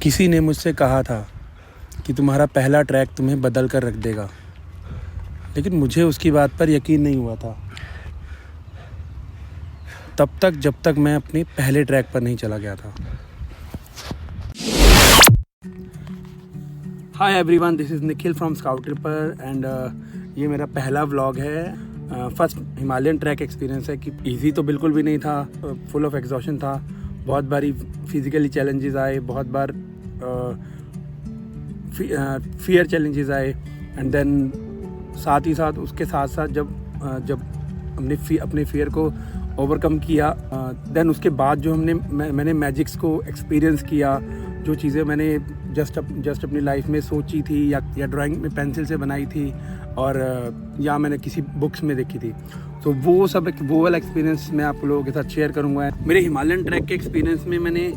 किसी ने मुझसे कहा था कि तुम्हारा पहला ट्रैक तुम्हें बदल कर रख देगा, लेकिन मुझे उसकी बात पर यकीन नहीं हुआ था तब तक जब तक मैं अपने पहले ट्रैक पर नहीं चला गया था। Hi everyone, this is Nikhil from Scout Tripper and ये मेरा पहला व्लॉग है। फर्स्ट हिमालयन ट्रैक एक्सपीरियंस है कि इजी तो बिल्कुल भी नहीं था, फुल ऑफ एग्जॉशन था। बहुत बारी फिज़िकली चैलेंजेस आए, बहुत बार फियर चैलेंजेस आए एंड देन साथ ही साथ उसके साथ साथ जब हमने अपने फियर को ओवरकम किया, देन उसके बाद जो मैंने मैजिक्स को एक्सपीरियंस किया, जो चीज़ें मैंने जस्ट अपनी लाइफ में सोची थी या ड्राइंग में पेंसिल से बनाई थी और या मैंने किसी बुक्स में देखी थी, तो वो सब वो वाला एक्सपीरियंस मैं आप लोगों के साथ शेयर करूँगा। मेरे हिमालयन ट्रैक के एक्सपीरियंस में मैंने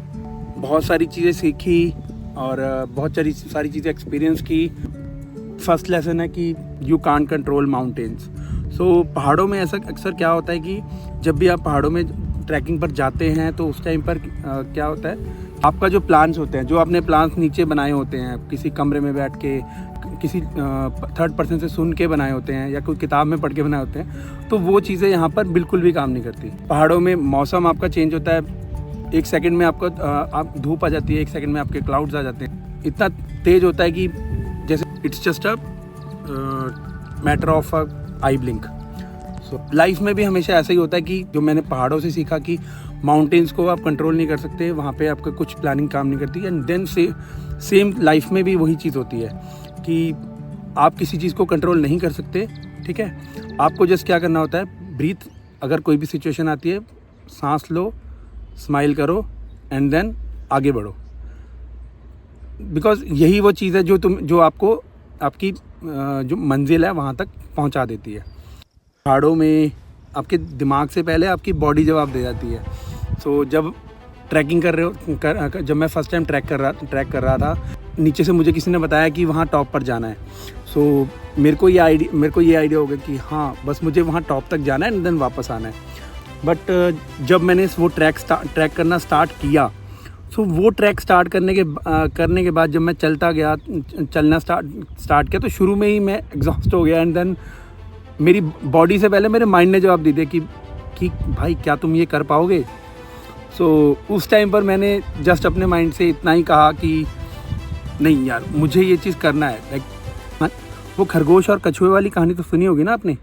बहुत सारी चीज़ें सीखी और बहुत सारी चीज़ें एक्सपीरियंस की। फर्स्ट लेसन है कि यू कांट कंट्रोल माउंटेन्स। सो पहाड़ों में ऐसा अक्सर क्या होता है कि जब भी आप पहाड़ों में ट्रैकिंग पर जाते हैं तो उस टाइम पर क्या होता है, आपका जो प्लान्स होते हैं, जो आपने प्लान्स नीचे बनाए होते हैं, किसी कमरे में बैठ के, किसी थर्ड पर्सन से सुन के बनाए होते हैं या कोई किताब में पढ़ के बनाए होते हैं, तो वो चीज़ें यहाँ पर बिल्कुल भी काम नहीं करती। पहाड़ों में मौसम आपका चेंज होता है, एक सेकंड में आपको आप धूप आ जाती है, एक सेकंड में आपके क्लाउड्स आ जाते हैं। इतना तेज़ होता है कि जैसे it's just a matter of a I blink. So life में भी हमेशा ऐसा ही होता है कि जो मैंने पहाड़ों से सीखा कि माउंटेन्स को आप कंट्रोल नहीं कर सकते, वहाँ पे आपका कुछ प्लानिंग काम नहीं करती। एंड देन सेम लाइफ में भी वही चीज़ होती है कि आप किसी चीज़ को कंट्रोल नहीं कर सकते, ठीक है। आपको जस्ट क्या करना होता है, ब्रीथ। अगर कोई भी सिचुएशन आती है, सांस लो, स्माइल करो एंड देन आगे बढ़ो, बिकॉज यही वो चीज़ है जो आपको आपकी जो मंजिल है वहाँ तक पहुँचा देती है। पहाड़ों में आपके दिमाग से पहले आपकी बॉडी जवाब दे जाती है। सो जब ट्रैकिंग कर रहे हो, जब मैं फर्स्ट टाइम ट्रैक कर रहा था, नीचे से मुझे किसी ने बताया कि वहाँ टॉप पर जाना है। सो मेरे को ये आइडिया हो गया कि हाँ, बस मुझे वहाँ टॉप तक जाना है एंड देन वापस आना है। बट जब मैंने वो ट्रैक करना स्टार्ट किया, सो वो ट्रैक स्टार्ट करने के बाद जब मैं चलना स्टार्ट किया, तो शुरू में ही मैं एग्जॉस्ट हो गया एंड देन मेरी बॉडी से पहले मेरे माइंड ने जवाब दे दिया कि भाई क्या तुम ये कर पाओगे। सो उस टाइम पर मैंने जस्ट अपने माइंड से इतना ही कहा कि नहीं यार, मुझे ये चीज़ करना है। लाइक वो खरगोश और कछुए वाली कहानी तो सुनी होगी ना आपने।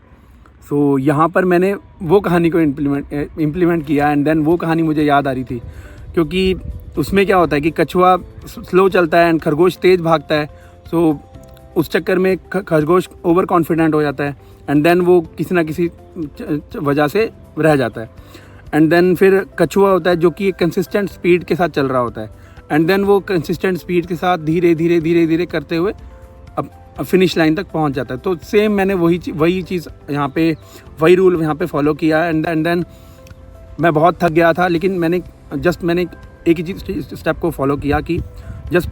सो यहाँ पर मैंने वो कहानी को इम्प्लीमेंट किया एंड देन वो कहानी मुझे याद आ रही थी, क्योंकि उसमें क्या होता है कि कछुआ स्लो चलता है एंड खरगोश तेज़ भागता है। सो उस चक्कर में खरगोश ओवर कॉन्फिडेंट हो जाता है एंड देन वो किसी ना किसी वजह से रह जाता है। एंड देन फिर कछुआ होता है जो कि एक कंसिस्टेंट स्पीड के साथ चल रहा होता है एंड देन वो कंसिस्टेंट स्पीड के साथ धीरे धीरे करते हुए अब फिनिश लाइन तक पहुंच जाता है। तो सेम मैंने वही चीज़ यहाँ पे, वही रूल यहाँ पे फॉलो किया एंड देन मैं बहुत थक गया था, लेकिन मैंने एक ही स्टेप को फॉलो किया कि just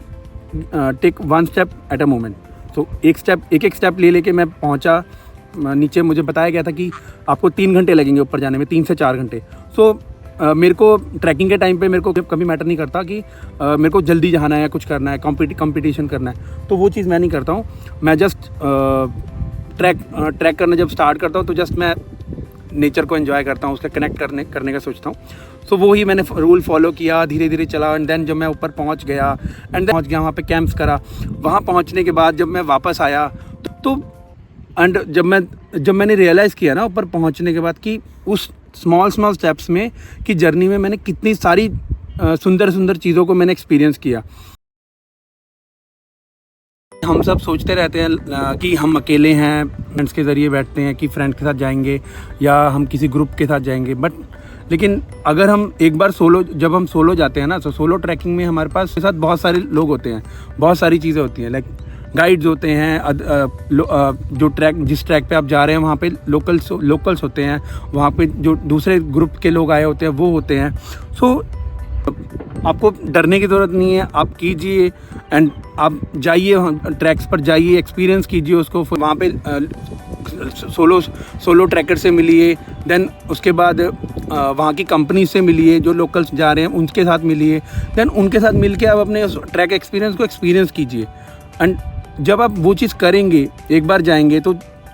take one step at a moment. तो एक स्टेप लेके मैं पहुंचा नीचे। मुझे बताया गया था कि आपको 3 घंटे लगेंगे ऊपर जाने में, 3 से 4 घंटे। सो मेरे को ट्रैकिंग के टाइम पे मेरे को कभी मैटर नहीं करता कि मेरे को जल्दी जाना है या कुछ करना है, कंपटीशन करना है, तो वो चीज़ मैं नहीं करता हूँ। मैं जस्ट ट्रैक करना जब स्टार्ट करता हूँ तो जस्ट मैं नेचर को एंजॉय करता हूँ, उसका कनेक्ट करने का सोचता हूँ। सो वो ही मैंने रूल फॉलो किया, धीरे धीरे चला एंड देन जब मैं ऊपर पहुँच गया वहाँ पे कैंप्स करा। वहाँ पहुँचने के बाद जब मैं वापस आया तो एंड जब मैंने रियलाइज़ किया ना ऊपर पहुँचने के बाद कि उस स्मॉल स्टेप्स में कि जर्नी में मैंने कितनी सारी सुंदर चीज़ों को मैंने एक्सपीरियंस किया। हम सब सोचते रहते हैं कि हम अकेले हैं, फ्रेंड्स के ज़रिए बैठते हैं कि फ्रेंड्स के साथ जाएंगे या हम किसी ग्रुप के साथ जाएंगे, लेकिन अगर हम एक बार जब हम सोलो जाते हैं ना, तो सोलो ट्रैकिंग में हमारे पास के साथ बहुत सारे लोग होते हैं, बहुत सारी चीज़ें होती हैं। लाइक गाइड्स होते हैं, जिस ट्रैक पे आप जा रहे हैं वहाँ पे लोकल्स होते हैं, वहाँ पे जो दूसरे ग्रुप के लोग आए होते हैं वो होते हैं। सो आपको डरने की ज़रूरत नहीं है, आप कीजिए एंड आप जाइए, ट्रैक्स पर जाइए, एक्सपीरियंस कीजिए उसको। वहाँ पे सोलो ट्रैकर से मिलिए, देन उसके बाद वहाँ की कंपनी से मिलिए, जो लोकल्स जा रहे हैं उनके साथ मिलिए, देन उनके साथ मिल के आप अपने ट्रैक एक्सपीरियंस को एक्सपीरियंस कीजिए। एंड जब आप वो चीज़ करेंगे, एक बार जाएंगे तो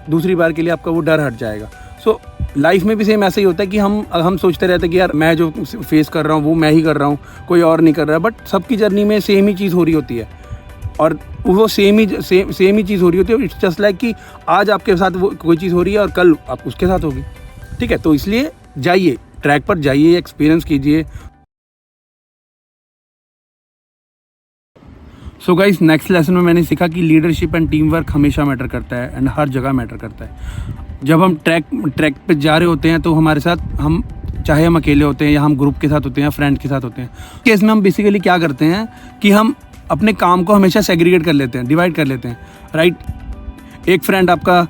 दूसरी बार के लिए आपका वो डर हट जाएगा। सो लाइफ में भी सेम ऐसा ही होता है कि हम सोचते रहते हैं कि यार मैं जो फेस कर रहा हूँ वो मैं ही कर रहा हूँ, कोई और नहीं कर रहा है, बट सबकी जर्नी में सेम ही चीज़ हो रही होती है और वो सेम ही चीज़ हो रही होती है। इट्स जस्ट लाइक कि आज आपके साथ वो कोई चीज़ हो रही है और कल आप उसके साथ होगी, ठीक है। तो इसलिए जाइए, ट्रैक पर जाइए, एक्सपीरियंस कीजिए। सो गाइस, नेक्स्ट लेसन में मैंने सीखा कि लीडरशिप एंड टीम वर्क हमेशा मैटर करता है एंड हर जगह मैटर करता है। जब हम ट्रैक पे जा रहे होते हैं तो हमारे साथ हम, चाहे हम अकेले होते हैं या हम ग्रुप के साथ होते हैं या फ्रेंड के साथ होते हैं, केस में हम बेसिकली क्या करते हैं कि हम अपने काम को हमेशा सेग्रीगेट कर लेते हैं, डिवाइड कर लेते हैं, राइट। एक फ्रेंड आपका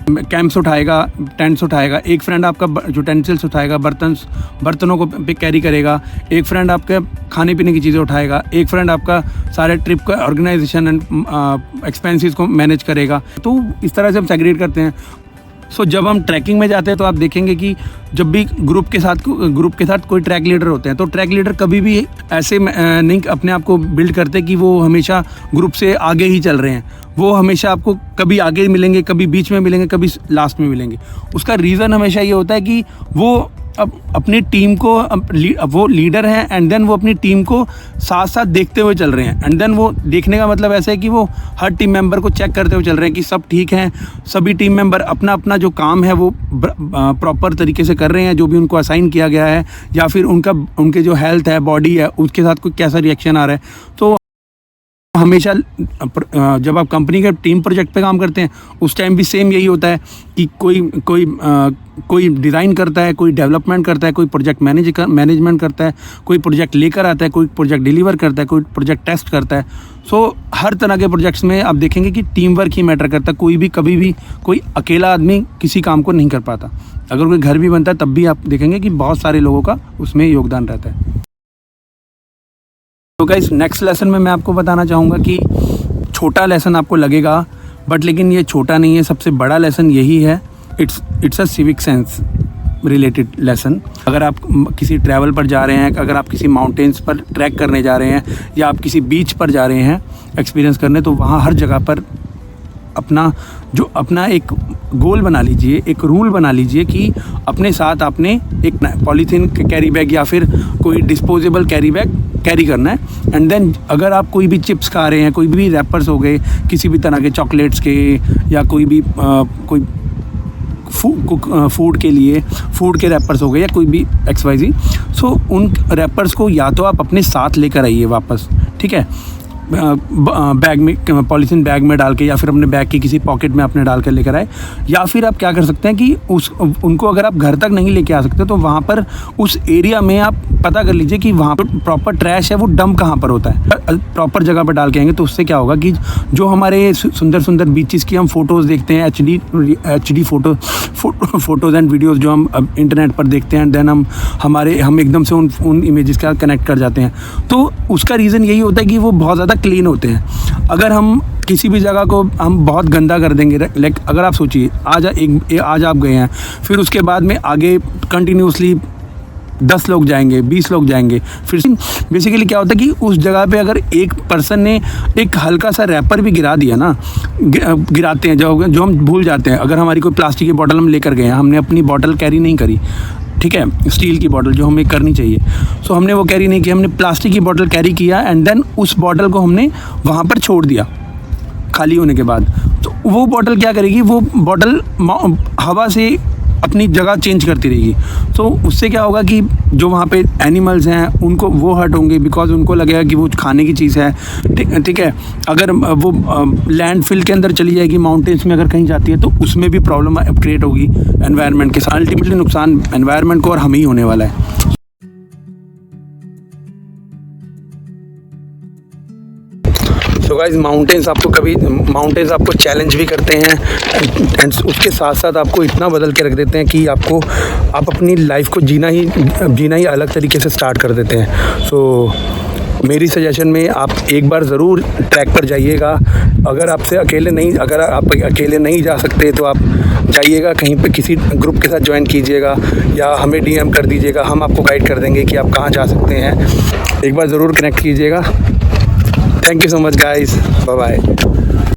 कैंप्स उठाएगा, टेंट्स उठाएगा, एक फ्रेंड आपका यूटेंसिल्स उठाएगा, बर्तनों को पे कैरी करेगा, एक फ्रेंड आपके खाने पीने की चीज़ें उठाएगा, एक फ्रेंड आपका सारे ट्रिप का ऑर्गेनाइजेशन एंड एक्सपेंसेस को मैनेज करेगा। तो इस तरह से हम सेग्रीगेट करते हैं। सो जब हम ट्रैकिंग में जाते हैं तो आप देखेंगे कि जब भी ग्रुप के साथ कोई ट्रैक लीडर होते हैं तो ट्रैक लीडर कभी भी ऐसे नहीं अपने आप को बिल्ड करते कि वो हमेशा ग्रुप से आगे ही चल रहे हैं। वो हमेशा आपको कभी आगे मिलेंगे, कभी बीच में मिलेंगे, कभी लास्ट में मिलेंगे। उसका रीज़न हमेशा ये होता है कि वो अब अपनी टीम को, वो लीडर हैं एंड देन वो अपनी टीम को साथ साथ देखते हुए चल रहे हैं। एंड देन वो देखने का मतलब ऐसा है कि वो हर टीम मेंबर को चेक करते हुए चल रहे हैं कि सब ठीक हैं, सभी टीम मेंबर अपना अपना जो काम है वो प्रॉपर तरीके से कर रहे हैं, जो भी उनको असाइन किया गया है, या फिर उनके जो हेल्थ है, बॉडी है, उसके साथ कोई कैसा रिएक्शन आ रहा है। तो हमेशा जब आप कंपनी के टीम प्रोजेक्ट पे काम करते हैं उस टाइम भी सेम यही होता है कि कोई डिज़ाइन करता है, कोई डेवलपमेंट करता है, कोई प्रोजेक्ट मैनेजमेंट करता है, कोई प्रोजेक्ट लेकर आता है, कोई प्रोजेक्ट डिलीवर करता है, कोई प्रोजेक्ट टेस्ट करता है। सो हर तरह के प्रोजेक्ट्स में आप देखेंगे कि टीम वर्क ही मैटर करता है। कोई भी कभी भी कोई अकेला आदमी किसी काम को नहीं कर पाता। अगर कोई घर भी बनता है तब भी आप देखेंगे कि बहुत सारे लोगों का उसमें योगदान रहता है। तो गाइस, नेक्स्ट लेसन में मैं आपको बताना चाहूँगा कि छोटा लेसन आपको लगेगा, बट लेकिन ये छोटा नहीं है। सबसे बड़ा लेसन यही है, it's a civic sense related lesson. अगर आप किसी ट्रैवल पर जा रहे हैं, अगर आप किसी माउंटेन्स पर ट्रैक करने जा रहे हैं, या आप किसी बीच पर जा रहे हैं एक्सपीरियंस करने, तो वहाँ हर जगह पर अपना एक गोल बना लीजिए, एक रूल बना लीजिए कि अपने साथ आपने एक पॉलीथीन कैरी बैग या फिर कोई डिस्पोजेबल कैरी बैग कैरी करना है। एंड देन अगर आप कोई भी चिप्स खा रहे हैं, कोई भी रैपर्स हो गए किसी भी तरह के चॉकलेट्स के, या कोई भी कोई फूड के लिए फूड के रैपर्स हो गए, या कोई भी XYZ, सो उन रैपर्स को या तो आप अपने साथ लेकर आइए वापस, ठीक है, बैग में, पॉलीथीन बैग में डाल के, या फिर अपने बैग की किसी पॉकेट में अपने डाल कर लेकर आए। या फिर आप क्या कर सकते हैं कि उनको अगर आप घर तक नहीं लेके आ सकते तो वहाँ पर उस एरिया में आप पता कर लीजिए कि वहाँ पर प्रॉपर ट्रैश है, वो डंप कहाँ पर होता है। प्रॉपर जगह पर डाल के आएंगे तो उससे क्या होगा कि जो हमारे सुंदर सुंदर बीचेस की हम फ़ोटोज़ देखते हैं, HD फ़ोटोज़ एंड वीडियोज़ जो हम इंटरनेट पर देखते हैं, देन हम एकदम से उन इमेजेस का कनेक्ट कर जाते हैं। तो उसका रीज़न यही होता है कि वो बहुत ज़्यादा क्लीन होते हैं। अगर हम किसी भी जगह को हम बहुत गंदा कर देंगे, लाइक अगर आप सोचिए आज आप गए हैं, फिर उसके बाद में आगे कंटिन्यूसली 10 लोग जाएंगे, 20 लोग जाएंगे, फिर बेसिकली क्या होता है कि उस जगह पे अगर एक पर्सन ने एक हल्का सा रैपर भी गिरा दिया ना, गिराते हैं जो हम भूल जाते हैं। अगर हमारी कोई प्लास्टिक की बॉटल हम लेकर गए हैं, हमने अपनी बॉटल कैरी नहीं करी, ठीक है, स्टील की बॉटल जो हमें करनी चाहिए, सो हमने वो कैरी नहीं किया, हमने प्लास्टिक की बॉटल कैरी किया एंड देन उस बॉटल को हमने वहाँ पर छोड़ दिया खाली होने के बाद। तो वो बॉटल क्या करेगी, वो बॉटल हवा से अपनी जगह चेंज करती रहेगी। तो उससे क्या होगा कि जो वहाँ पे एनिमल्स हैं उनको वो हर्ट होंगे, बिकॉज उनको लगेगा कि वो खाने की चीज़ है, ठीक है। अगर वो लैंडफिल के अंदर चली जाएगी, माउंटेन्स में अगर कहीं जाती है, तो उसमें भी प्रॉब्लम क्रिएट होगी एनवायरनमेंट के साथ। अल्टीमेटली नुकसान एनवायरनमेंट को और हमें ही होने वाला है। सो गाइस, माउंटेन्स आपको चैलेंज भी करते हैं एंड उसके साथ साथ आपको इतना बदल के रख देते हैं कि आप अपनी लाइफ को जीना ही अलग तरीके से स्टार्ट कर देते हैं। सो मेरी सजेशन में आप एक बार ज़रूर ट्रैक पर जाइएगा। अगर आप अकेले नहीं जा सकते तो आप जाइएगा कहीं पे किसी ग्रुप के साथ ज्वाइन कीजिएगा या हमें DM कर दीजिएगा, हम आपको गाइड कर देंगे कि आप कहाँ जा सकते हैं। एक बार ज़रूर कनेक्ट कीजिएगा। Thank you so much guys, bye bye.